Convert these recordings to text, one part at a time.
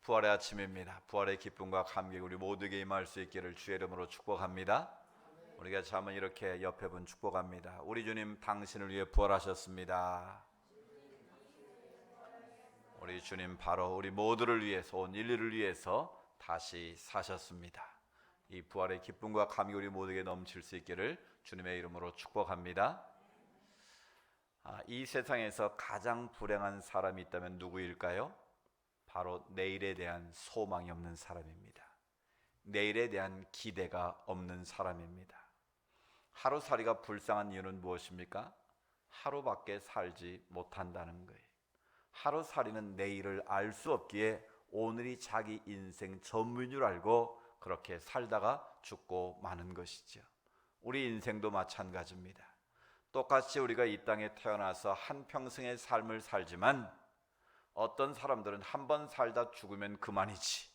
부활의 아침입니다. 부활의 기쁨과 감격 우리 모두에게 임할 수 있기를 주의 이름으로 축복합니다. 우리가 한번 이렇게 옆에 분 축복합니다. 우리 주님 당신을 위해 부활하셨습니다. 우리 주님 바로 우리 모두를 위해서, 온 인류를 위해서 다시 사셨습니다. 이 부활의 기쁨과 감격이 우리 모두에게 넘칠 수 있기를 주님의 이름으로 축복합니다. 이 세상에서 가장 불행한 사람이 있다면 누구일까요? 바로 내일에 대한 소망이 없는 사람입니다. 내일에 대한 기대가 없는 사람입니다. 하루살이가 불쌍한 이유는 무엇입니까? 하루밖에 살지 못한다는 거예요. 하루살이는 내일을 알 수 없기에 오늘이 자기 인생 전부인 줄 알고 그렇게 살다가 죽고 마는 것이죠. 우리 인생도 마찬가지입니다. 똑같이 우리가 이 땅에 태어나서 한평생의 삶을 살지만 어떤 사람들은 한 번 살다 죽으면 그만이지,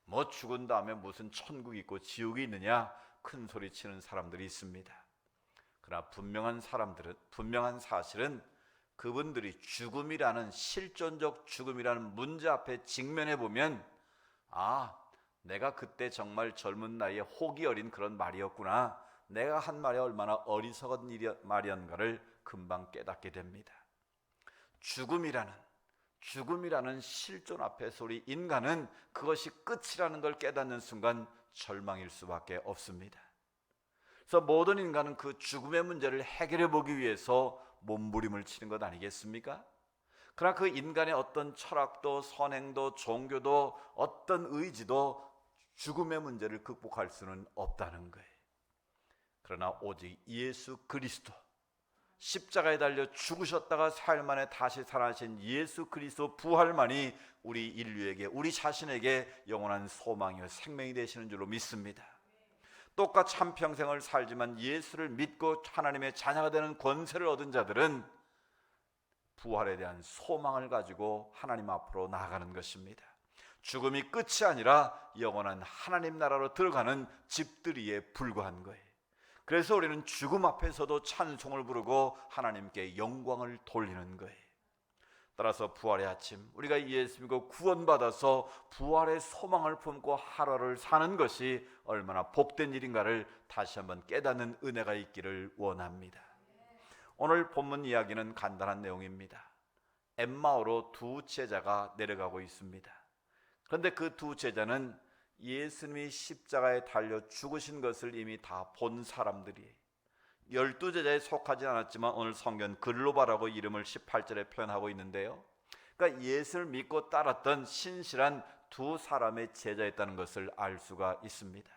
뭐 죽은 다음에 무슨 천국이 있고 지옥이 있느냐 큰 소리 치는 사람들이 있습니다. 그러나 분명한 사실은 그분들이 죽음이라는 실존적 죽음이라는 문제 앞에 직면해 보면 내가 그때 정말 젊은 나이에 호기 어린 그런 말이었구나, 내가 한 말이 얼마나 어리석은 말이었는가를 금방 깨닫게 됩니다. 죽음이라는 실존 앞에서 우리 인간은 그것이 끝이라는 걸 깨닫는 순간 절망일 수밖에 없습니다. 그래서 모든 인간은 그 죽음의 문제를 해결해 보기 위해서 몸부림을 치는 것 아니겠습니까? 그러나 그 인간의 어떤 철학도 선행도 종교도 어떤 의지도 죽음의 문제를 극복할 수는 없다는 거예요. 그러나 오직 예수 그리스도, 십자가에 달려 죽으셨다가 사흘 만에 다시 살아나신 예수 그리스도 부활만이 우리 인류에게, 우리 자신에게 영원한 소망이요 생명이 되시는 줄로 믿습니다. 똑같이 한평생을 살지만 예수를 믿고 하나님의 자녀가 되는 권세를 얻은 자들은 부활에 대한 소망을 가지고 하나님 앞으로 나아가는 것입니다. 죽음이 끝이 아니라 영원한 하나님 나라로 들어가는 집들이에 불과한 거예요. 그래서 우리는 죽음 앞에서도 찬송을 부르고 하나님께 영광을 돌리는 거예요. 따라서 부활의 아침, 우리가 예수 믿고 구원받아서 부활의 소망을 품고 하루를 사는 것이 얼마나 복된 일인가를 다시 한번 깨닫는 은혜가 있기를 원합니다. 오늘 본문 이야기는 간단한 내용입니다. 엠마오로 두 제자가 내려가고 있습니다. 그런데 그 두 제자는 예수님이 십자가에 달려 죽으신 것을 이미 다 본 사람들이에요. 12제자에 속하지 않았지만 오늘 성경 글로바라고 이름을 18절에 표현하고 있는데요, 그러니까 예수를 믿고 따랐던 신실한 두 사람의 제자였다는 것을 알 수가 있습니다.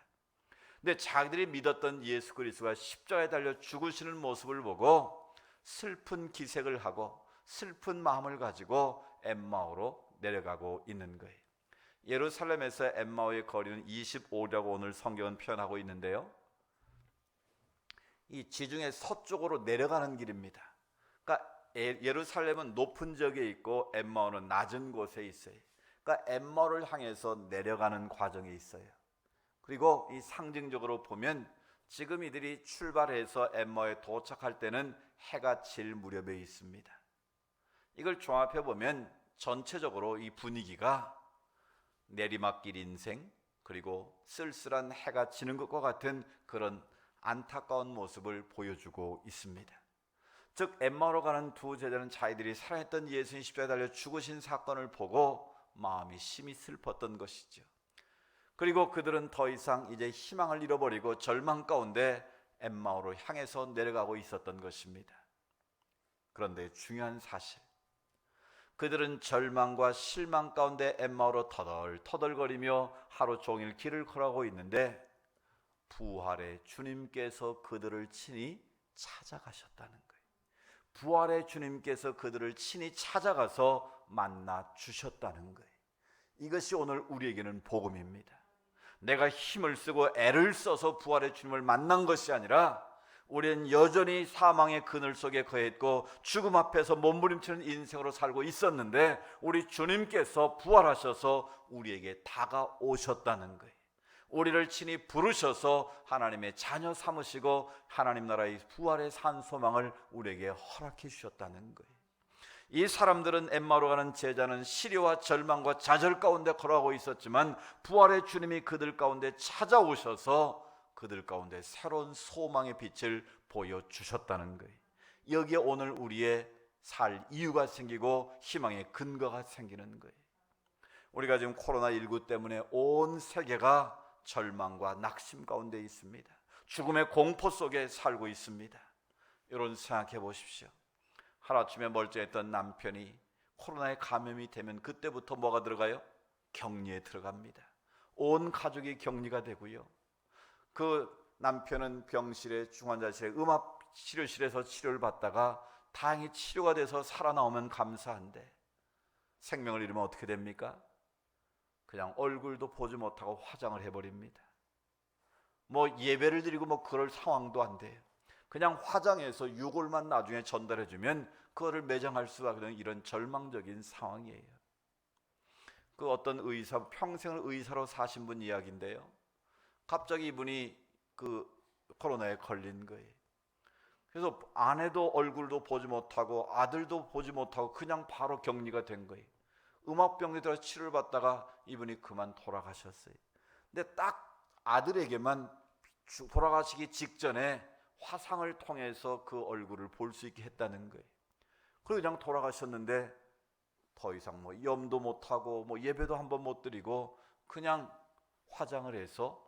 근데 자기들이 믿었던 예수 그리스도가 십자가에 달려 죽으시는 모습을 보고 슬픈 기색을 하고 슬픈 마음을 가지고 엠마오로 내려가고 있는 거예요. 예루살렘에서 엠마오의 거리는 25리라고 오늘 성경은 표현하고 있는데요, 이 지중해 서쪽으로 내려가는 길입니다. 그러니까 예루살렘은 높은 지역에 있고 엠마오는 낮은 곳에 있어요. 그러니까 엠마오를 향해서 내려가는 과정에 있어요. 그리고 이 상징적으로 보면 지금 이들이 출발해서 엠마오에 도착할 때는 해가 질 무렵에 있습니다. 이걸 종합해 보면 전체적으로 이 분위기가 내리막길 인생, 그리고 쓸쓸한 해가 지는 것과 같은 그런 안타까운 모습을 보여주고 있습니다. 즉 엠마오로 가는 두 제자는 자기들이 사랑했던 예수님 십자가에 달려 죽으신 사건을 보고 마음이 심히 슬펐던 것이죠. 그리고 그들은 더 이상 이제 희망을 잃어버리고 절망 가운데 엠마오로 향해서 내려가고 있었던 것입니다. 그런데 중요한 사실, 그들은 절망과 실망 가운데 엠마오로 터덜터덜거리며 하루 종일 길을 걸어가고 있는데 부활의 주님께서 그들을 친히 찾아가셨다는 거예요. 부활의 주님께서 그들을 친히 찾아가서 만나 주셨다는 거예요. 이것이 오늘 우리에게는 복음입니다. 내가 힘을 쓰고 애를 써서 부활의 주님을 만난 것이 아니라 우리는 여전히 사망의 그늘 속에 거했고 죽음 앞에서 몸부림치는 인생으로 살고 있었는데 우리 주님께서 부활하셔서 우리에게 다가오셨다는 거예요. 우리를 친히 부르셔서 하나님의 자녀 삼으시고 하나님 나라의 부활의 산 소망을 우리에게 허락해 주셨다는 거예요. 이 사람들은 엠마오로 가는 제자는 시려와 절망과 좌절 가운데 걸어가고 있었지만 부활의 주님이 그들 가운데 찾아오셔서 그들 가운데 새로운 소망의 빛을 보여주셨다는 거예요. 여기에 오늘 우리의 살 이유가 생기고 희망의 근거가 생기는 거예요. 우리가 지금 코로나19 때문에 온 세계가 절망과 낙심 가운데 있습니다. 죽음의 공포 속에 살고 있습니다. 여러분 생각해 보십시오. 하루아침에 멀쩡했던 남편이 코로나에 감염이 되면 그때부터 뭐가 들어가요? 격리에 들어갑니다. 온 가족이 격리가 되고요. 그 남편은 병실에 중환자실에 음압치료실에서 치료를 받다가 다행히 치료가 돼서 살아나오면 감사한데 생명을 잃으면 어떻게 됩니까? 그냥 얼굴도 보지 못하고 화장을 해버립니다. 예배를 드리고 그럴 상황도 안 돼요. 그냥 화장해서 유골만 나중에 전달해주면 그거를 매장할 수가 없는 이런 절망적인 상황이에요. 그 어떤 의사, 평생을 의사로 사신 분 이야기인데요. 갑자기 이분이 그 코로나에 걸린 거예요. 그래서 아내도 얼굴도 보지 못하고 아들도 보지 못하고 그냥 바로 격리가 된 거예요. 음압병에 들어 치료를 받다가 이분이 그만 돌아가셨어요. 근데 딱 아들에게만 돌아가시기 직전에 화상을 통해서 그 얼굴을 볼 수 있게 했다는 거예요. 그리고 그냥 돌아가셨는데 더 이상 염도 못하고 예배도 한번 못 드리고 그냥 화장을 해서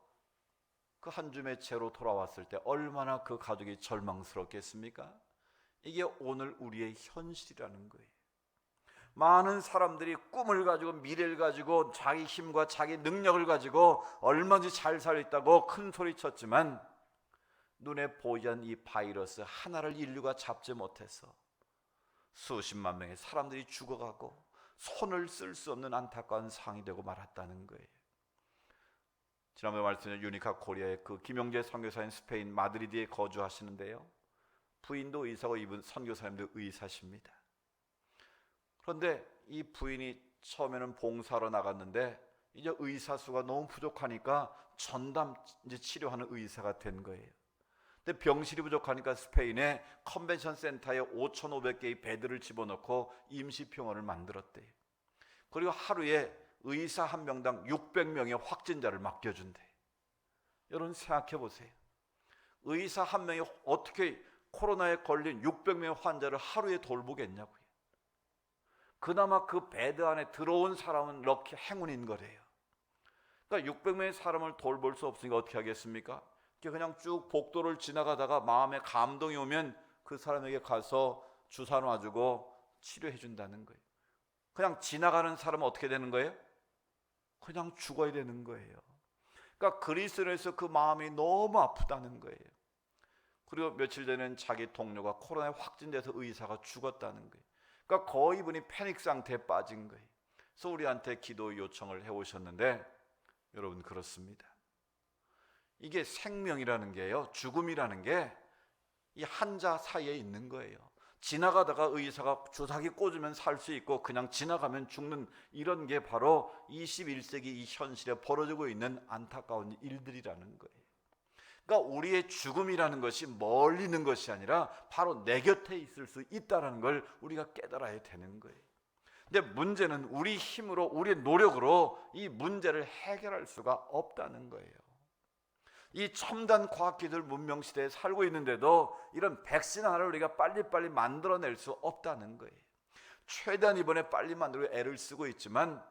그 한 줌의 채로 돌아왔을 때 얼마나 그 가족이 절망스럽겠습니까? 이게 오늘 우리의 현실이라는 거예요. 많은 사람들이 꿈을 가지고 미래를 가지고 자기 힘과 자기 능력을 가지고 얼마든지 잘 살겠다고 큰 소리 쳤지만 눈에 보이지 않는 이 바이러스 하나를 인류가 잡지 못해서 수십만 명의 사람들이 죽어가고 손을 쓸 수 없는 안타까운 상황이 되고 말았다는 거예요. 지난번에 말씀드린 유니카 코리아의 그 김용재 선교사님 스페인 마드리드에 거주하시는데요. 부인도 의사고 이분 선교사님도 의사십니다. 그런데 이 부인이 처음에는 봉사로 나갔는데 이제 의사 수가 너무 부족하니까 전담 이제 치료하는 의사가 된 거예요. 근데 병실이 부족하니까 스페인의 컨벤션 센터에 5,500개의 베드를 집어넣고 임시병원을 만들었대요. 그리고 하루에 의사 한 명당 600명의 확진자를 맡겨준대. 여러분 생각해 보세요. 의사 한 명이 어떻게 코로나에 걸린 600명의 환자를 하루에 돌보겠냐고요. 그나마 그 베드 안에 들어온 사람은 럭키 행운인 거래요. 그러니까 600명의 사람을 돌볼 수 없으니까 어떻게 하겠습니까? 그냥 쭉 복도를 지나가다가 마음에 감동이 오면 그 사람에게 가서 주사 놔주고 치료해 준다는 거예요. 그냥 지나가는 사람은 어떻게 되는 거예요? 그냥 죽어야 되는 거예요. 그러니까 그리스도에서 그 마음이 너무 아프다는 거예요. 그리고 며칠 전에는 자기 동료가 코로나에 확진돼서 의사가 죽었다는 거예요. 그러니까 거의 이분이 패닉 상태에 빠진 거예요. 그래서 우리한테 기도 요청을 해오셨는데 여러분 그렇습니다. 이게 생명이라는 게요, 죽음이라는 게 이 한자 사이에 있는 거예요. 지나가다가 의사가 주사기 꽂으면 살 수 있고 그냥 지나가면 죽는 이런 게 바로 21세기 이 현실에 벌어지고 있는 안타까운 일들이라는 거예요. 그러니까 우리의 죽음이라는 것이 멀리 있는 것이 아니라 바로 내 곁에 있을 수 있다는 걸 우리가 깨달아야 되는 거예요. 근데 문제는 우리 힘으로 우리의 노력으로 이 문제를 해결할 수가 없다는 거예요. 이 첨단 과학기술 문명 시대에 살고 있는데도 이런 백신 하나를 우리가 빨리빨리 만들어낼 수 없다는 거예요. 최대한 이번에 빨리 만들고 애를 쓰고 있지만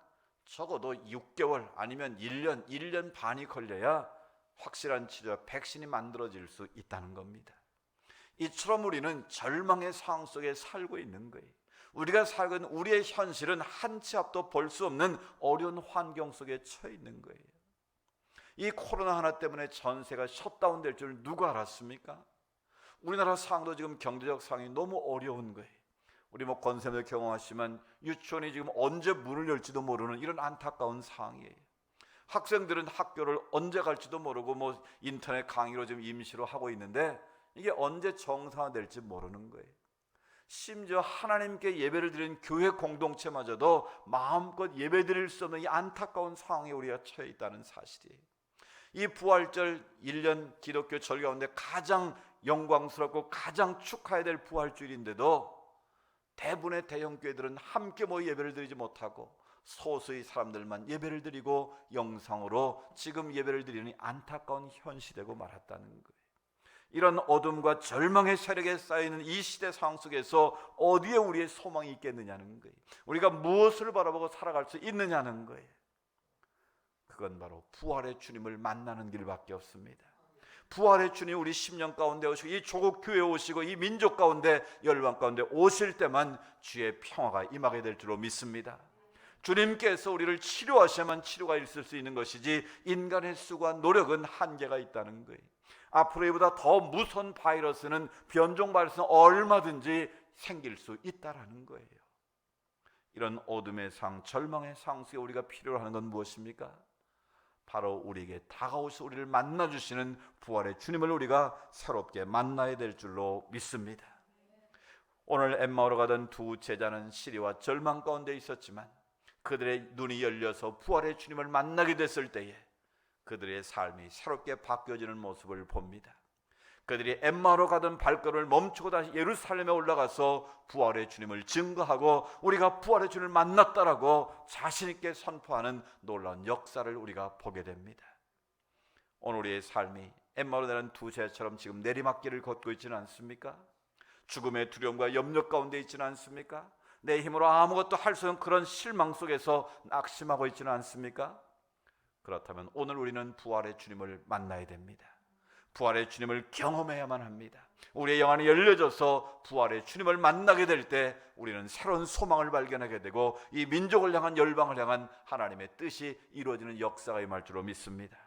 적어도 6개월 아니면 1년 반이 걸려야 확실한 치료와 백신이 만들어질 수 있다는 겁니다. 이처럼 우리는 절망의 상황 속에 살고 있는 거예요. 우리가 살고 있는 우리의 현실은 한 치 앞도 볼 수 없는 어려운 환경 속에 처해 있는 거예요. 이 코로나 하나 때문에 전세가 셧다운 될 줄 누가 알았습니까? 우리나라 상황도 지금 경제적 상황이 너무 어려운 거예요. 우리 권세들 경험하시면 유치원이 지금 언제 문을 열지도 모르는 이런 안타까운 상황이에요. 학생들은 학교를 언제 갈지도 모르고 인터넷 강의로 지금 임시로 하고 있는데 이게 언제 정상화될지 모르는 거예요. 심지어 하나님께 예배를 드리는 교회 공동체마저도 마음껏 예배 드릴 수 없는 이 안타까운 상황에 우리가 처해 있다는 사실이에요. 이 부활절 1년 기독교 절 가운데 가장 영광스럽고 가장 축하해야 될 부활주일인데도 대부분의 대형교회들은 함께 모여 예배를 드리지 못하고 소수의 사람들만 예배를 드리고 영상으로 지금 예배를 드리니 안타까운 현실이 되고 말았다는 거예요. 이런 어둠과 절망의 세력에 쌓이는 이 시대 상황 속에서 어디에 우리의 소망이 있겠느냐는 거예요. 우리가 무엇을 바라보고 살아갈 수 있느냐는 거예요. 그건 바로 부활의 주님을 만나는 길밖에 없습니다. 부활의 주님 우리 심령 가운데 오시고 이 조국 교회에 오시고 이 민족 가운데 열방 가운데 오실 때만 주의 평화가 임하게 될 줄로 믿습니다. 주님께서 우리를 치료하셔야만 치료가 있을 수 있는 것이지 인간의 수고와 노력은 한계가 있다는 거예요. 앞으로 이보다 더 무서운 바이러스는 변종 바이러스는 얼마든지 생길 수 있다라는 거예요. 이런 어둠의 상, 절망의 상 속에 우리가 필요로 하는 건 무엇입니까? 바로 우리에게 다가오셔서 우리를 만나주시는 부활의 주님을 우리가 새롭게 만나야 될 줄로 믿습니다. 오늘 엠마오로 가던 두 제자는 시리와 절망 가운데 있었지만 그들의 눈이 열려서 부활의 주님을 만나게 됐을 때에 그들의 삶이 새롭게 바뀌어지는 모습을 봅니다. 그들이 엠마오로 가던 발걸음을 멈추고 다시 예루살렘에 올라가서 부활의 주님을 증거하고 우리가 부활의 주님을 만났다라고 자신 있게 선포하는 놀라운 역사를 우리가 보게 됩니다. 오늘 우리의 삶이 엠마오로 가는 두 제자처럼 지금 내리막길을 걷고 있지는 않습니까? 죽음의 두려움과 염려 가운데 있지는 않습니까? 내 힘으로 아무것도 할 수 없는 그런 실망 속에서 낙심하고 있지는 않습니까? 그렇다면 오늘 우리는 부활의 주님을 만나야 됩니다. 부활의 주님을 경험해야만 합니다. 우리의 영안이 열려져서 부활의 주님을 만나게 될 때 우리는 새로운 소망을 발견하게 되고 이 민족을 향한 열방을 향한 하나님의 뜻이 이루어지는 역사가 임할 줄로 믿습니다.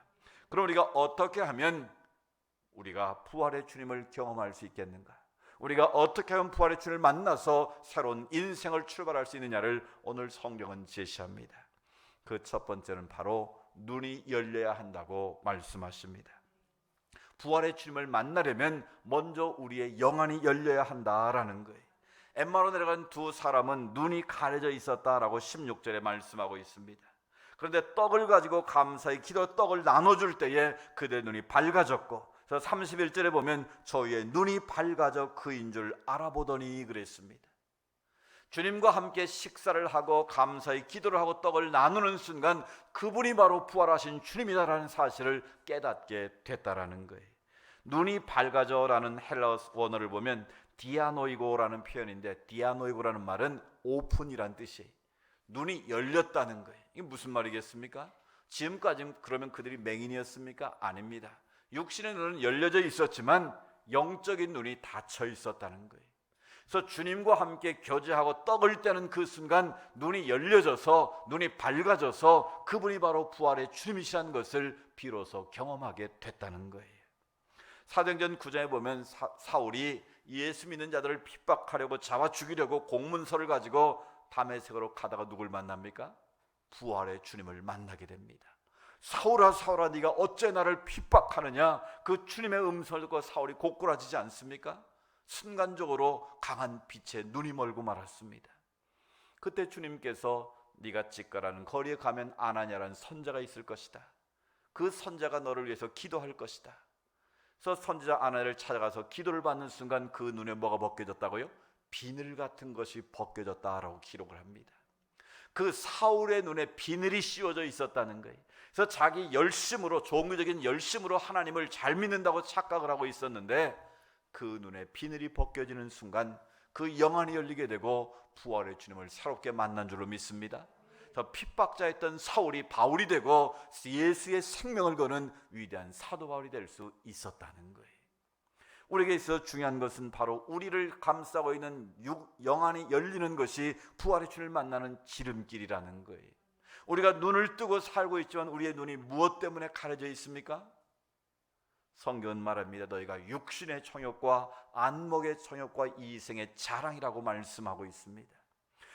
그럼 우리가 어떻게 하면 우리가 부활의 주님을 경험할 수 있겠는가? 우리가 어떻게 하면 부활의 주님을 만나서 새로운 인생을 출발할 수 있느냐를 오늘 성경은 제시합니다. 그 첫 번째는 바로 눈이 열려야 한다고 말씀하십니다. 부활의 주님을 만나려면 먼저 우리의 영안이 열려야 한다라는 거예요. 엠마오로 내려간 두 사람은 눈이 가려져 있었다라고 16절에 말씀하고 있습니다. 그런데 떡을 가지고 감사히 기도 떡을 나눠줄 때에 그들의 눈이 밝아졌고 31절에 보면 저희의 눈이 밝아져 그인 줄 알아보더니 그랬습니다. 주님과 함께 식사를 하고 감사히 기도를 하고 떡을 나누는 순간 그분이 바로 부활하신 주님이다라는 사실을 깨닫게 됐다라는 거예요. 눈이 밝아져라는 헬라어 원어를 보면 디아노이고라는 표현인데 디아노이고라는 말은 오픈이란 뜻이에요. 눈이 열렸다는 거예요. 이게 무슨 말이겠습니까? 지금까지 그러면 그들이 맹인이었습니까? 아닙니다. 육신의 눈은 열려져 있었지만 영적인 눈이 닫혀 있었다는 거예요. 그래서 주님과 함께 교제하고 떡을 떼는 그 순간 눈이 열려져서 눈이 밝아져서 그분이 바로 부활의 주님이시라는 것을 비로소 경험하게 됐다는 거예요. 사도행전 9장에 보면 사울이 예수 믿는 자들을 핍박하려고 잡아 죽이려고 공문서를 가지고 다메섹으로 가다가 누굴 만납니까? 부활의 주님을 만나게 됩니다. 사울아 사울아 네가 어째 나를 핍박하느냐? 그 주님의 음성을 듣고 사울이 고꾸라지지 않습니까? 순간적으로 강한 빛에 눈이 멀고 말았습니다. 그때 주님께서 네가 직가라는 거리에 가면 아나니아라는 선자가 있을 것이다. 그 선자가 너를 위해서 기도할 것이다. 그래서 선지자 아나니아를 찾아가서 기도를 받는 순간 그 눈에 뭐가 벗겨졌다고요? 비늘 같은 것이 벗겨졌다라고 기록을 합니다. 그 사울의 눈에 비늘이 씌워져 있었다는 거예요. 그래서 자기 열심으로 종교적인 열심으로 하나님을 잘 믿는다고 착각을 하고 있었는데 그 눈에 비늘이 벗겨지는 순간 그 영안이 열리게 되고 부활의 주님을 새롭게 만난 줄로 믿습니다. 저 핍박자였던 사울이 바울이 되고 예수의 생명을 거는 위대한 사도 바울이 될 수 있었다는 거예요. 우리에게 있어 중요한 것은 바로 우리를 감싸고 있는 영안이 열리는 것이 부활의 주님을 만나는 지름길이라는 거예요. 우리가 눈을 뜨고 살고 있지만 우리의 눈이 무엇 때문에 가려져 있습니까? 성경은 말합니다. 너희가 육신의 정욕과 안목의 정욕과 이생의 자랑이라고 말씀하고 있습니다.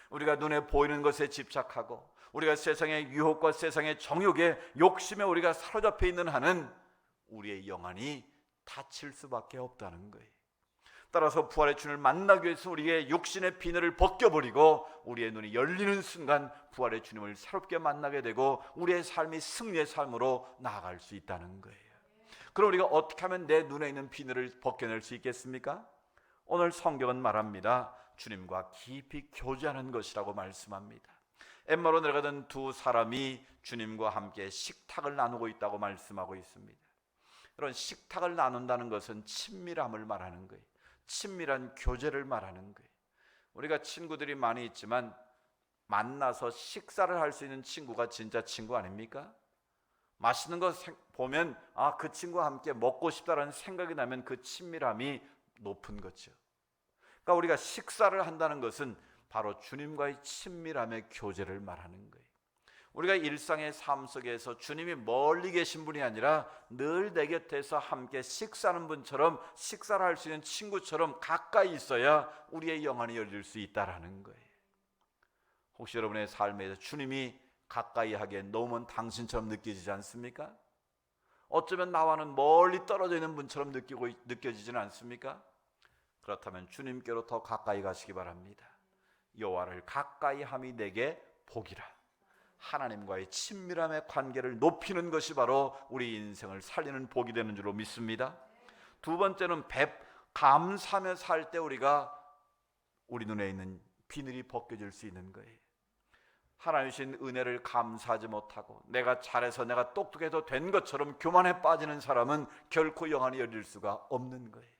우리가 눈에 보이는 것에 집착하고 우리가 세상의 유혹과 세상의 정욕에 욕심에 우리가 사로잡혀 있는 한은 우리의 영안이 닫힐 수밖에 없다는 거예요. 따라서 부활의 주님을 만나기 위해서 우리의 육신의 비늘을 벗겨버리고 우리의 눈이 열리는 순간 부활의 주님을 새롭게 만나게 되고 우리의 삶이 승리의 삶으로 나아갈 수 있다는 거예요. 그럼 우리가 어떻게 하면 내 눈에 있는 비늘을 벗겨낼 수 있겠습니까? 오늘 성경은 말합니다. 주님과 깊이 교제하는 것이라고 말씀합니다. 엠마오로 내려가던 두 사람이 주님과 함께 식탁을 나누고 있다고 말씀하고 있습니다. 이런 식탁을 나눈다는 것은 친밀함을 말하는 거예요. 친밀한 교제를 말하는 거예요. 우리가 친구들이 많이 있지만 만나서 식사를 할 수 있는 친구가 진짜 친구 아닙니까? 맛있는 거 보면 그 친구와 함께 먹고 싶다라는 생각이 나면 그 친밀함이 높은 거죠. 그러니까 우리가 식사를 한다는 것은 바로 주님과의 친밀함의 교제를 말하는 거예요. 우리가 일상의 삶 속에서 주님이 멀리 계신 분이 아니라 늘 내 곁에서 함께 식사하는 분처럼, 식사를 할 수 있는 친구처럼 가까이 있어야 우리의 영안이 열릴 수 있다라는 거예요. 혹시 여러분의 삶에서 주님이 가까이 하기에 너무 당신처럼 느껴지지 않습니까? 어쩌면 나와는 멀리 떨어져 있는 분처럼 느껴지지는 않습니까? 그렇다면 주님께로 더 가까이 가시기 바랍니다. 여호와를 가까이 함이 내게 복이라. 하나님과의 친밀함의 관계를 높이는 것이 바로 우리 인생을 살리는 복이 되는 줄로 믿습니다. 두 번째는 감사하며 살 때 우리 눈에 있는 비늘이 벗겨질 수 있는 거예요. 하나님 주신 은혜를 감사하지 못하고 내가 잘해서 내가 똑똑해서 된 것처럼 교만에 빠지는 사람은 결코 영안이 열릴 수가 없는 거예요.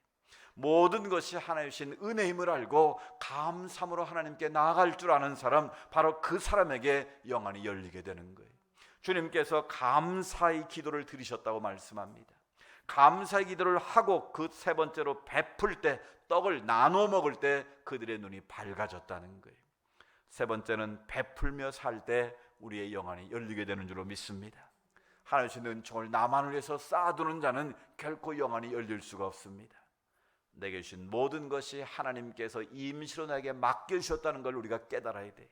모든 것이 하나님 주신 은혜임을 알고 감사함으로 하나님께 나아갈 줄 아는 사람, 바로 그 사람에게 영안이 열리게 되는 거예요. 주님께서 감사의 기도를 드리셨다고 말씀합니다. 감사의 기도를 하고 그 세 번째로 베풀 때, 떡을 나눠 먹을 때 그들의 눈이 밝아졌다는 거예요. 세 번째는 베풀며 살 때 우리의 영안이 열리게 되는 줄로 믿습니다. 하나님 주신 은총을 나만을 위해서 쌓아두는 자는 결코 영안이 열릴 수가 없습니다. 내게 주신 모든 것이 하나님께서 임시로 나에게 맡겨주셨다는 걸 우리가 깨달아야 돼요.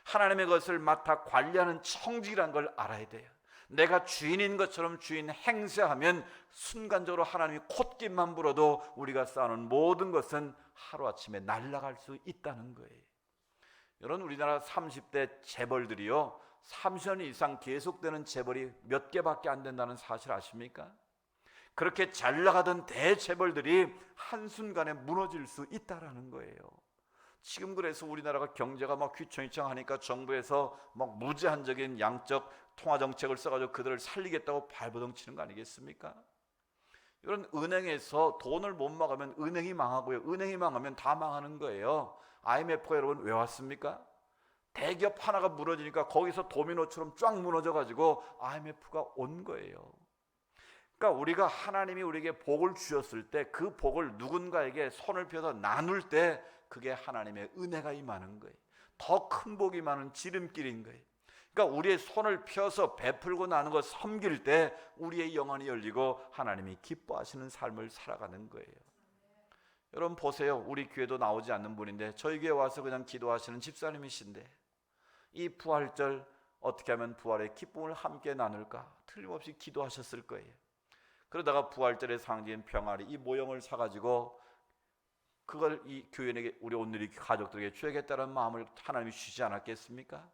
하나님의 것을 맡아 관리하는 청직이라는 걸 알아야 돼요. 내가 주인인 것처럼 주인 행세하면 순간적으로 하나님이 콧김만 불어도 우리가 쌓아놓은 모든 것은 하루아침에 날아갈 수 있다는 거예요. 여러분, 우리나라 30대 재벌들이요, 30년 이상 계속되는 재벌이 몇 개밖에 안 된다는 사실 아십니까? 그렇게 잘 나가던 대재벌들이 한순간에 무너질 수 있다라는 거예요. 지금 그래서 우리나라가 경제가 막 휘청휘청하니까 정부에서 막 무제한적인 양적 통화 정책을 써가지고 그들을 살리겠다고 발버둥 치는 거 아니겠습니까? 이런 은행에서 돈을 못 막으면 은행이 망하고요, 은행이 망하면 다 망하는 거예요. IMF가 여러분 왜 왔습니까? 대기업 하나가 무너지니까 거기서 도미노처럼 쫙 무너져가지고 IMF가 온 거예요. 그러니까 우리가 하나님이 우리에게 복을 주셨을 때 그 복을 누군가에게 손을 펴서 나눌 때 그게 하나님의 은혜가 임하는 거예요. 더 큰 복이 많은 지름길인 거예요. 그러니까 우리의 손을 펴서 베풀고 나누는 것, 섬길 때 우리의 영안이 열리고 하나님이 기뻐하시는 삶을 살아가는 거예요. 여러분 보세요. 우리 교회도 나오지 않는 분인데 저희 교회 와서 그냥 기도하시는 집사님이신데 이 부활절 어떻게 하면 부활의 기쁨을 함께 나눌까 틀림없이 기도하셨을 거예요. 그러다가 부활절의 상징인 병아리 이 모형을 사가지고 그걸 이 교인에게, 우리 오늘의 가족들에게 줘야겠다는 마음을 하나님이 주시지 않았겠습니까?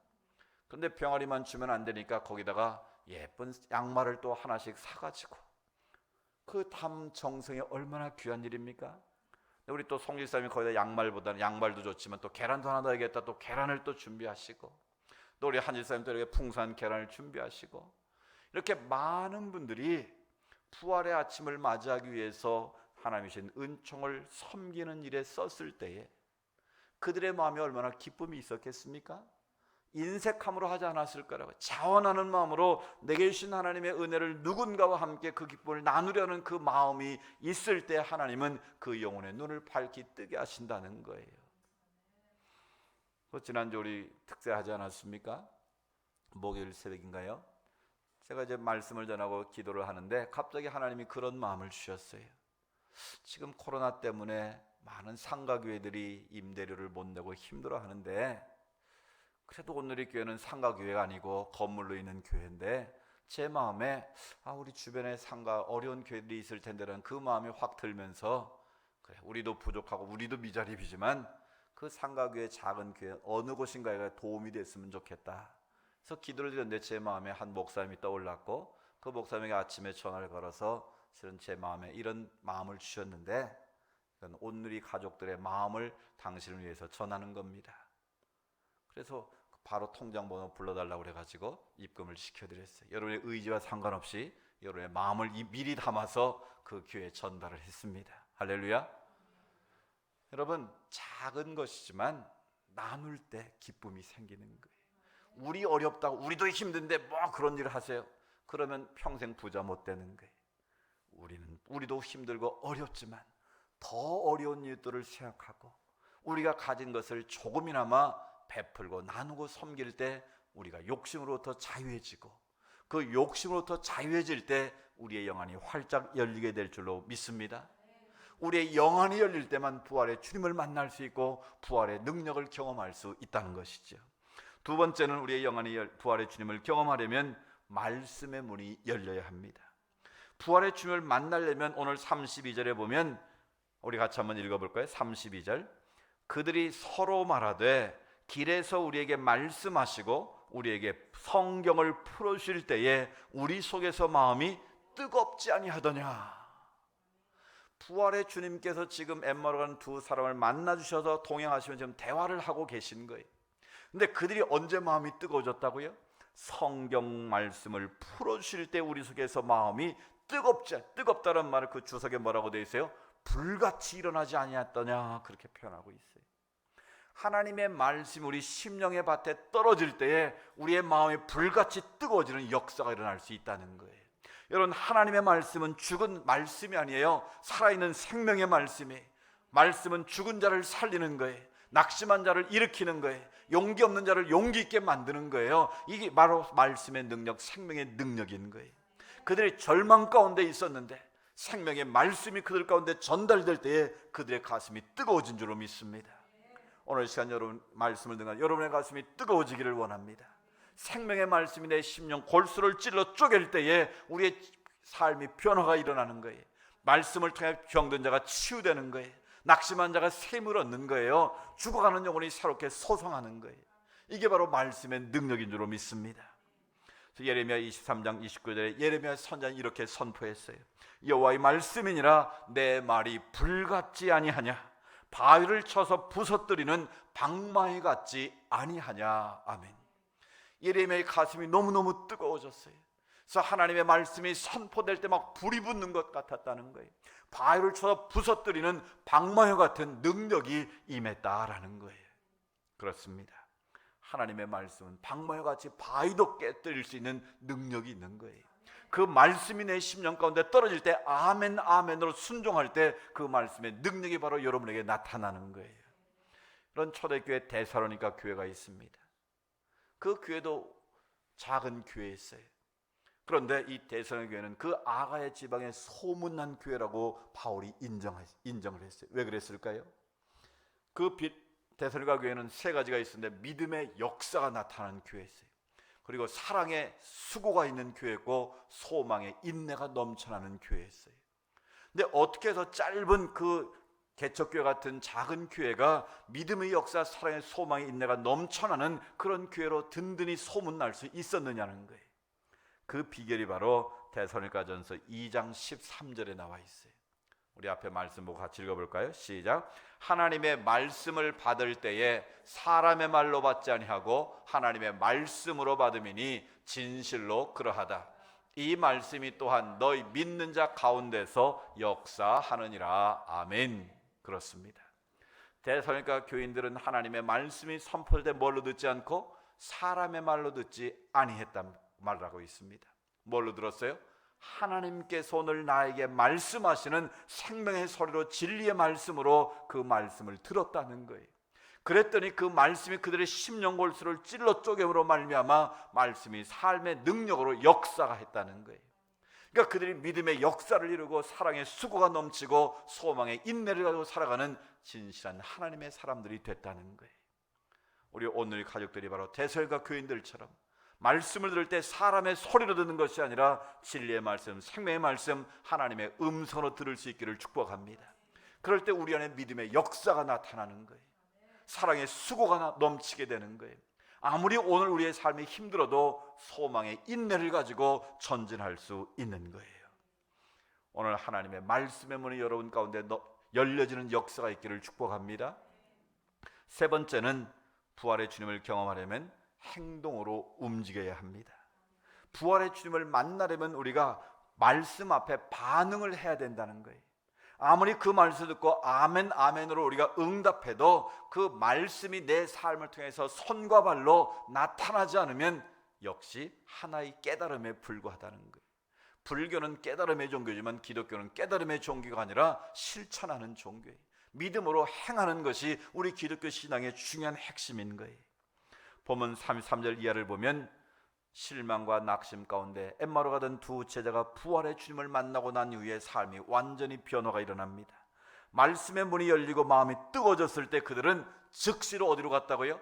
그런데 병아리만 주면 안 되니까 거기다가 예쁜 양말을 또 하나씩 사가지고, 그 담 정성이 얼마나 귀한 일입니까? 우리 또 송지사님이 거기다 양말보다는, 양말도 좋지만 또 계란도 하나 넣어야겠다, 또 계란을 또 준비하시고, 또 우리 한지사님도 이렇게 풍성한 계란을 준비하시고, 이렇게 많은 분들이 부활의 아침을 맞이하기 위해서 하나님이신 은총을 섬기는 일에 썼을 때에 그들의 마음에 얼마나 기쁨이 있었겠습니까? 인색함으로 하지 않았을 거라고, 자원하는 마음으로 내게 주신 하나님의 은혜를 누군가와 함께 그 기쁨을 나누려는 그 마음이 있을 때 하나님은 그 영혼의 눈을 밝히 뜨게 하신다는 거예요. 지난주 우리 특세하지 않았습니까? 목요일 새벽인가요? 제가 이제 말씀을 전하고 기도를 하는데 갑자기 하나님이 그런 마음을 주셨어요. 지금 코로나 때문에 많은 상가교회들이 임대료를 못 내고 힘들어하는데, 그래도 오늘의 교회는 상가교회가 아니고 건물로 있는 교회인데 제 마음에 우리 주변에 상가 어려운 교회들이 있을 텐데라는 그 마음이 확 들면서, 그래 우리도 부족하고 우리도 미자립이지만 그 상가교회 작은 교회 어느 곳인가에 도움이 됐으면 좋겠다. 그래서 기도를 드렸는데 제 마음에 한 목사님이 떠올랐고, 그 목사님에게 아침에 전화를 걸어서 실은 제 마음에 이런 마음을 주셨는데 이건 온누리 가족들의 마음을 당신을 위해서 전하는 겁니다. 그래서 바로 통장번호 불러달라고 그래가지고 입금을 시켜드렸어요. 여러분의 의지와 상관없이 여러분의 마음을 미리 담아서 그 교회에 전달을 했습니다. 할렐루야. 여러분, 작은 것이지만 나눌 때 기쁨이 생기는 거예요. 우리 어렵다고, 우리도 힘든데 뭐 그런 일을 하세요? 그러면 평생 부자 못 되는 거예요. 우리도 힘들고 어렵지만 더 어려운 일들을 생각하고 우리가 가진 것을 조금이나마 베풀고 나누고 섬길 때 우리가 욕심으로부터 자유해지고, 그 욕심으로부터 자유해질 때 우리의 영안이 활짝 열리게 될 줄로 믿습니다. 우리의 영안이 열릴 때만 부활의 주님을 만날 수 있고 부활의 능력을 경험할 수 있다는 것이죠. 두 번째는 우리의 영안이 부활의 주님을 경험하려면 말씀의 문이 열려야 합니다. 부활의 주님을 만나려면 오늘 32절에 보면 우리 같이 한번 읽어볼까요? 32절, 그들이 서로 말하되 길에서 우리에게 말씀하시고 우리에게 성경을 풀어주실 때에 우리 속에서 마음이 뜨겁지 아니하더냐. 부활의 주님께서 지금 엠마오로 가는 두 사람을 만나주셔서 동행하시면 지금 대화를 하고 계신 거예요. 근데 그들이 언제 마음이 뜨거워졌다고요? 성경 말씀을 풀어주실 때 우리 속에서 마음이 뜨겁다는 말을 그 주석에 뭐라고 되어 있어요? 불같이 일어나지 아니했더냐, 그렇게 표현하고 있어요. 하나님의 말씀이 우리 심령의 밭에 떨어질 때에 우리의 마음이 불같이 뜨거워지는 역사가 일어날 수 있다는 거예요. 여러분, 하나님의 말씀은 죽은 말씀이 아니에요. 살아있는 생명의 말씀이에요. 말씀은 죽은 자를 살리는 거예요. 낙심한 자를 일으키는 거예요. 용기 없는 자를 용기 있게 만드는 거예요. 이게 바로 말씀의 능력, 생명의 능력인 거예요. 그들이 절망 가운데 있었는데 생명의 말씀이 그들 가운데 전달될 때에 그들의 가슴이 뜨거워진 줄로 믿습니다. 오늘 시간 여러분 말씀을 듣는 여러분의 가슴이 뜨거워지기를 원합니다. 생명의 말씀이 내 심령 골수를 찔러 쪼갤 때에 우리의 삶이 변화가 일어나는 거예요. 말씀을 통해 병든 자가 치유되는 거예요. 낙심한 자가 샘을 얻는 거예요. 죽어가는 영혼이 새롭게 소성하는 거예요. 이게 바로 말씀의 능력인 줄로 믿습니다. 예레미야 23장 29절에 예레미야 선지자는 이렇게 선포했어요. 여호와의 말씀이니라 내 말이 불같지 아니하냐, 바위를 쳐서 부서뜨리는 방망이 같지 아니하냐. 아멘. 예레미야의 가슴이 너무너무 뜨거워졌어요. 그래서 하나님의 말씀이 선포될 때 막 불이 붙는 것 같았다는 거예요. 바위를 쳐서 부서뜨리는 방망이 같은 능력이 임했다라는 거예요. 그렇습니다. 하나님의 말씀은 방망이같이 바위도 깨뜨릴 수 있는 능력이 있는 거예요. 그 말씀이 내 심령 가운데 떨어질 때 아멘 아멘으로 순종할 때 그 말씀의 능력이 바로 여러분에게 나타나는 거예요. 이런 초대교회 데살로니가 교회가 있습니다. 그 교회도 작은 교회였어요. 그런데 이 데살로니가 교회는 그 아가야 지방의 소문난 교회라고 바울이 인정을 했어요. 왜 그랬을까요? 그 데살로니가 교회는 세 가지가 있었는데 믿음의 역사가 나타나는 교회였어요. 그리고 사랑의 수고가 있는 교회였고 소망의 인내가 넘쳐나는 교회였어요. 근데 어떻게 해서 짧은 그 개척교회 같은 작은 교회가 믿음의 역사, 사랑의 소망의 인내가 넘쳐나는 그런 교회로 든든히 소문날 수 있었느냐는 거예요. 그 비결이 바로 데살로니가전서 2장 13절에 나와 있어요. 우리 앞에 말씀 보고 같이 읽어볼까요? 시작. 하나님의 말씀을 받을 때에 사람의 말로 받지 아니하고 하나님의 말씀으로 받음이니 진실로 그러하다. 이 말씀이 또한 너희 믿는 자 가운데서 역사하느니라. 아멘. 그렇습니다. 데살로니가 교인들은 하나님의 말씀이 선포될 때 뭘로 듣지 않고 사람의 말로 듣지 아니했단 말을 하고 있습니다. 뭘로 들었어요? 하나님께서 오늘 나에게 말씀하시는 생명의 소리로 진리의 말씀으로 그 말씀을 들었다는 거예요. 그랬더니 그 말씀이 그들의 심령 골수를 찔러 쪼개므로 말미암아 말씀이 삶의 능력으로 역사가 했다는 거예요. 그러니까 그들이 믿음의 역사를 이루고 사랑의 수고가 넘치고 소망의 인내를 가지고 살아가는 진실한 하나님의 사람들이 됐다는 거예요. 우리 오늘 가족들이 바로 데살로니가 교인들처럼 말씀을 들을 때 사람의 소리로 듣는 것이 아니라 진리의 말씀, 생명의 말씀, 하나님의 음성으로 들을 수 있기를 축복합니다. 그럴 때 우리 안에 믿음의 역사가 나타나는 거예요. 사랑의 수고가 넘치게 되는 거예요. 아무리 오늘 우리의 삶이 힘들어도 소망의 인내를 가지고 전진할 수 있는 거예요. 오늘 하나님의 말씀의 문이 여러분 가운데 열려지는 역사가 있기를 축복합니다. 세 번째는 부활의 주님을 경험하려면 행동으로 움직여야 합니다. 부활의 주님을 만나려면 우리가 말씀 앞에 반응을 해야 된다는 거예요. 아무리 그 말씀을 듣고 아멘 아멘으로 우리가 응답해도 그 말씀이 내 삶을 통해서 손과 발로 나타나지 않으면 역시 하나의 깨달음에 불과하다는 거예요. 불교는 깨달음의 종교지만 기독교는 깨달음의 종교가 아니라 실천하는 종교예요. 믿음으로 행하는 것이 우리 기독교 신앙의 중요한 핵심인 거예요. 본문 33절 이하를 보면 실망과 낙심 가운데 엠마오로 가던 두 제자가 부활의 주님을 만나고 난 이후에 삶이 완전히 변화가 일어납니다. 말씀의 문이 열리고 마음이 뜨거워졌을 때 그들은 즉시로 어디로 갔다고요?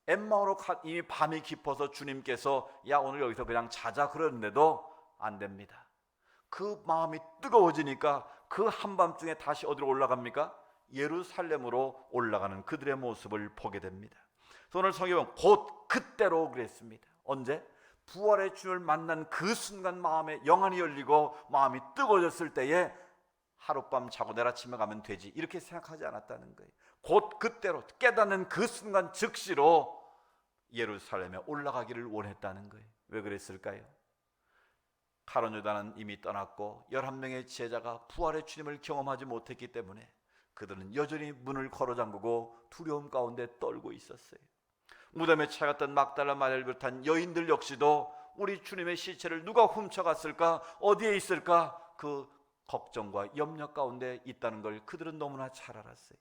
엠마오로 이미 밤이 깊어서 주님께서 야 오늘 여기서 그냥 자자 그러는데도 안 됩니다. 그 마음이 뜨거워지니까 그 한밤중에 다시 어디로 올라갑니까? 예루살렘으로 올라가는 그들의 모습을 보게 됩니다. 오늘 성경은 곧 그때로 그랬습니다. 언제? 부활의 주님을 만난 그 순간 마음에 영안이 열리고 마음이 뜨거워졌을 때에 하룻밤 자고 내일 아침에 가면 되지 이렇게 생각하지 않았다는 거예요. 곧 그때로 깨닫는 그 순간 즉시로 예루살렘에 올라가기를 원했다는 거예요. 왜 그랬을까요? 가룟 유다는 이미 떠났고 11명의 제자가 부활의 주님을 경험하지 못했기 때문에 그들은 여전히 문을 걸어 잠그고 두려움 가운데 떨고 있었어요. 무덤에 찾았던 막달라 마리아를 비롯한 여인들 역시도 우리 주님의 시체를 누가 훔쳐갔을까, 어디에 있을까, 그 걱정과 염려 가운데 있다는 걸 그들은 너무나 잘 알았어요.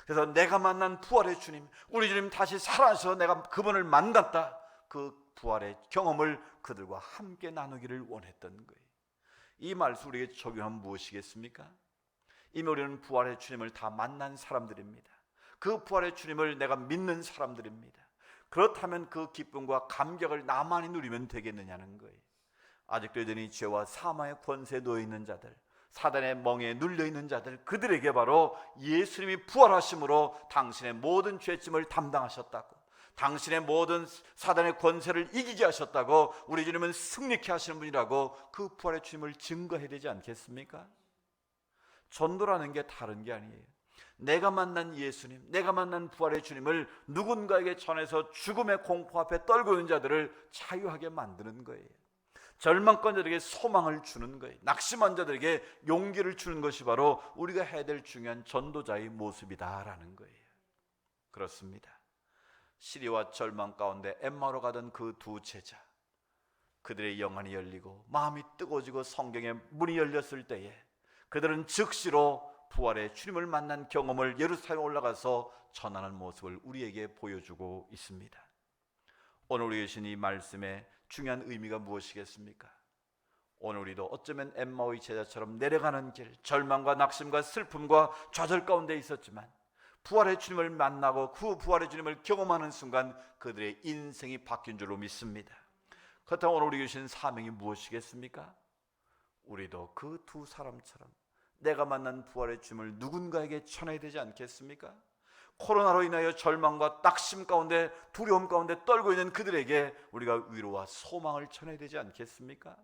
그래서 내가 만난 부활의 주님, 우리 주님 다시 살아서 내가 그분을 만났다, 그 부활의 경험을 그들과 함께 나누기를 원했던 거예요. 이 말씀 우리에게 적용하면 무엇이겠습니까? 이미 우리는 부활의 주님을 다 만난 사람들입니다. 그 부활의 주님을 내가 믿는 사람들입니다. 그렇다면 그 기쁨과 감격을 나만이 누리면 되겠느냐는 거예요. 아직도 여전히 죄와 사망의 권세에 놓여있는 자들, 사단의 멍에 눌려있는 자들, 그들에게 바로 예수님이 부활하심으로 당신의 모든 죄짐을 담당하셨다고, 당신의 모든 사단의 권세를 이기게 하셨다고, 우리 주님은 승리케 하시는 분이라고 그 부활의 주님을 증거해야 되지 않겠습니까? 전도라는 게 다른 게 아니에요. 내가 만난 예수님, 내가 만난 부활의 주님을 누군가에게 전해서 죽음의 공포 앞에 떨고 있는 자들을 자유하게 만드는 거예요. 절망권 자들에게 소망을 주는 거예요. 낙심한 자들에게 용기를 주는 것이 바로 우리가 해야 될 중요한 전도자의 모습이다라는 거예요. 그렇습니다. 시리와 절망 가운데 엠마오로 가던 그 두 제자, 그들의 영안이 열리고 마음이 뜨거워지고 성경의 문이 열렸을 때에 그들은 즉시로 부활의 주님을 만난 경험을 예루살렘에 올라가서 전하는 모습을 우리에게 보여주고 있습니다. 오늘 우리 계신 이 말씀의 중요한 의미가 무엇이겠습니까? 오늘 우리도 어쩌면 엠마오의 제자처럼 내려가는 길, 절망과 낙심과 슬픔과 좌절 가운데 있었지만 부활의 주님을 만나고 그 부활의 주님을 경험하는 순간 그들의 인생이 바뀐 줄로 믿습니다. 그렇다면 오늘 우리 계신 사명이 무엇이겠습니까? 우리도 그 두 사람처럼 내가 만난 부활의 주님을 누군가에게 전해야 되지 않겠습니까? 코로나로 인하여 절망과 낙심 가운데 두려움 가운데 떨고 있는 그들에게 우리가 위로와 소망을 전해야 되지 않겠습니까?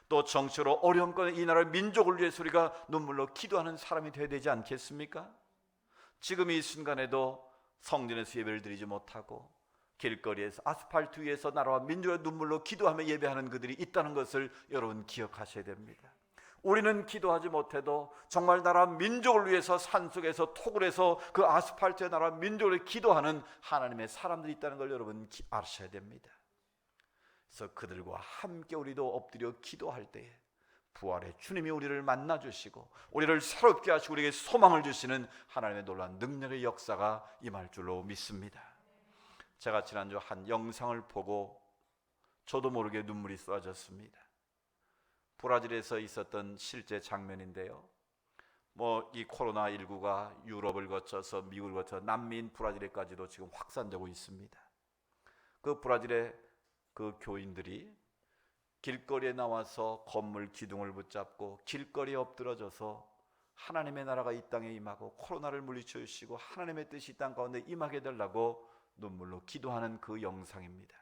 또 정치로 어려운 가운데 이 나라 민족을 위해서 우리가 눈물로 기도하는 사람이 되어야 되지 않겠습니까? 지금 이 순간에도 성전에서 예배를 드리지 못하고 길거리에서 아스팔트 위에서 나라와 민족의 눈물로 기도하며 예배하는 그들이 있다는 것을 여러분 기억하셔야 됩니다. 우리는 기도하지 못해도 정말 나라 민족을 위해서 산속에서 톡을 해서 그 아스팔트의 나라 민족을 기도하는 하나님의 사람들이 있다는 걸 여러분 아셔야 됩니다. 그래서 그들과 함께 우리도 엎드려 기도할 때에 부활의 주님이 우리를 만나주시고 우리를 새롭게 하시고 우리에게 소망을 주시는 하나님의 놀라운 능력의 역사가 임할 줄로 믿습니다. 제가 지난주 한 영상을 보고 저도 모르게 눈물이 쏟아졌습니다. 브라질에서 있었던 실제 장면인데요. 이 코로나19가 유럽을 거쳐서 미국을 거쳐 남미인 브라질에까지도 지금 확산되고 있습니다. 그 브라질의 그 교인들이 길거리에 나와서 건물 기둥을 붙잡고 길거리에 엎드러져서 하나님의 나라가 이 땅에 임하고 코로나를 물리쳐 주시고 하나님의 뜻이 이 땅 가운데 임하게 해달라고 눈물로 기도하는 그 영상입니다.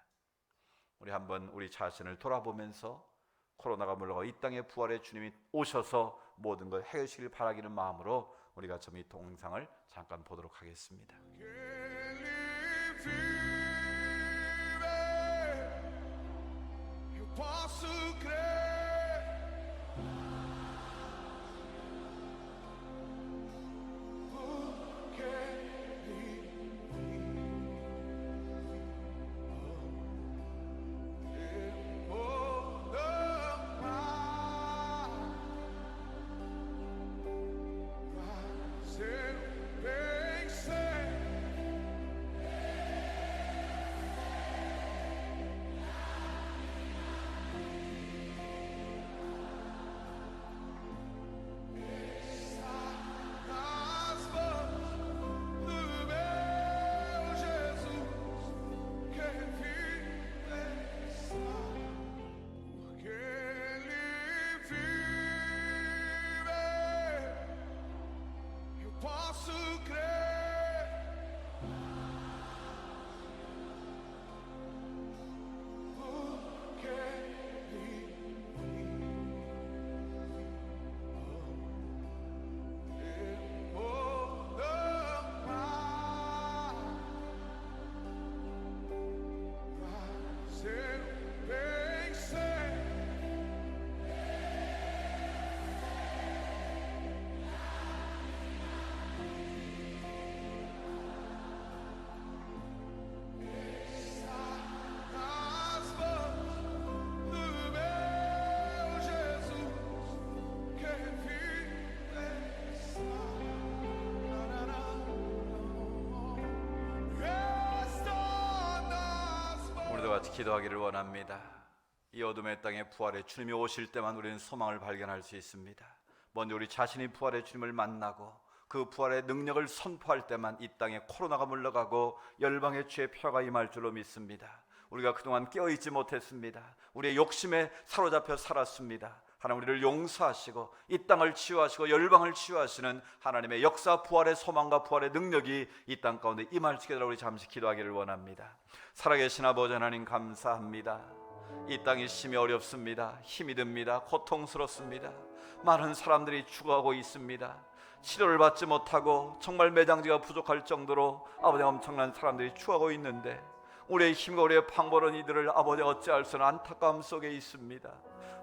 우리 한번 우리 자신을 돌아보면서 코로나가 물러가고 이 땅에 부활의 주님이 오셔서 모든 걸 해결하시길 바라기는 마음으로 우리가 좀 이 동영상을 잠깐 보도록 하겠습니다. Posso crer, porque mas eu pensei. Nas mãos do meu Jesus, que vive está, porque Ele vive, eu posso crer, porque Ele 우리도 같이 기도하기를 원합니다. 이 어둠의 땅에 부활의 주님이 오실 때만 우리는 소망을 발견할 수 있습니다. 먼저 우리 자신이 부활의 주님을 만나고 그 부활의 능력을 선포할 때만 이 땅에 코로나가 물러가고 열방의 주의 표가 임할 줄로 믿습니다. 우리가 그동안 깨어있지 못했습니다. 우리의 욕심에 사로잡혀 살았습니다. 하나님 우리를 용서하시고 이 땅을 치유하시고 열방을 치유하시는 하나님의 역사 부활의 소망과 부활의 능력이 이 땅 가운데 임할 수 있도록 우리 잠시 기도하기를 원합니다. 살아계신 아버지 하나님 감사합니다. 이 땅이 심히 어렵습니다. 힘이 듭니다. 고통스럽습니다. 많은 사람들이 죽어가고 있습니다. 치료를 받지 못하고 정말 매장지가 부족할 정도로 아버지 엄청난 사람들이 죽어가고 있는데 우리의 힘과 우리의 방법은 이들을 아버지 어찌할 수는 안타까움 속에 있습니다.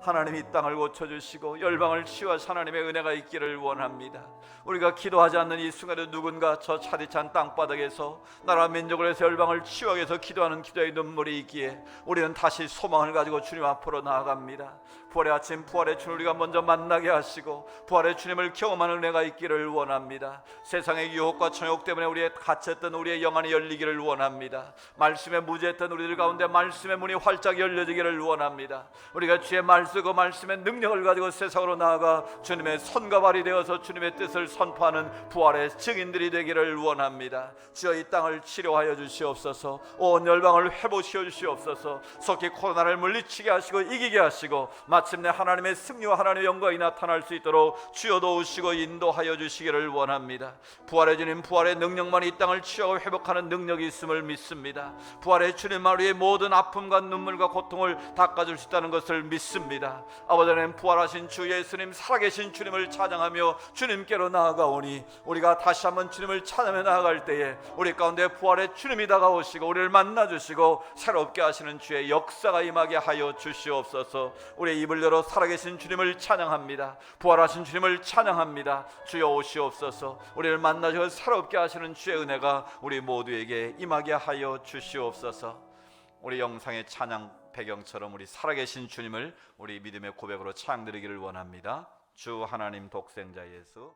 하나님 이 땅을 고쳐주시고 열방을 치유하시 하나님의 은혜가 있기를 원합니다. 우리가 기도하지 않는 이 순간에 누군가 저 차디찬 땅바닥에서 나라 민족을 해서 열방을 치유하기 위해서 기도하는 기도의 눈물이 있기에 우리는 다시 소망을 가지고 주님 앞으로 나아갑니다. 부활의 아침 부활의 주님 우리가 먼저 만나게 하시고 부활의 주님을 경험하는 은혜가 있기를 원합니다. 세상의 유혹과 정욕 때문에 우리의 갇혔던 우리의 영안이 열리기를 원합니다. 말씀에 무지했던 우리들 가운데 말씀의 문이 활짝 열려지기를 원합니다. 우리가 주의 말씀 그 말씀의 능력을 가지고 세상으로 나아가 주님의 손과 발이 되어서 주님의 뜻을 선포하는 부활의 증인들이 되기를 원합니다. 주여 이 땅을 치료하여 주시옵소서. 온 열방을 회복시켜 주시옵소서. 속히 코로나를 물리치게 하시고 이기게 하시고 마침내 하나님의 승리와 하나님의 영광이 나타날 수 있도록 주여 도우시고 인도하여 주시기를 원합니다. 부활의 주님 부활의 능력만 이 땅을 치유하고 회복하는 능력이 있음을 믿습니다. 부활의 주님만 우리의 모든 아픔과 눈물과 고통을 닦아줄 수 있다는 것을 믿습니다. 아버지 하나님 부활하신 주 예수님 살아계신 주님을 찬양하며 주님께로 나아가오니 우리가 다시 한번 주님을 찬양해 나아갈 때에 우리 가운데 부활의 주님이 다가오시고 우리를 만나주시고 새롭게 하시는 주의 역사가 임하게 하여 주시옵소서. 우리의 입을 열어 살아계신 주님을 찬양합니다. 부활하신 주님을 찬양합니다. 주여 오시옵소서. 우리를 만나주고 새롭게 하시는 주의 은혜가 우리 모두에게 임하게 하여 주시옵소서. 우리 영상의 찬양 배경처럼 우리 살아계신 주님을 우리 믿음의 고백으로 찬양드리기를 원합니다. 주 하나님 독생자 예수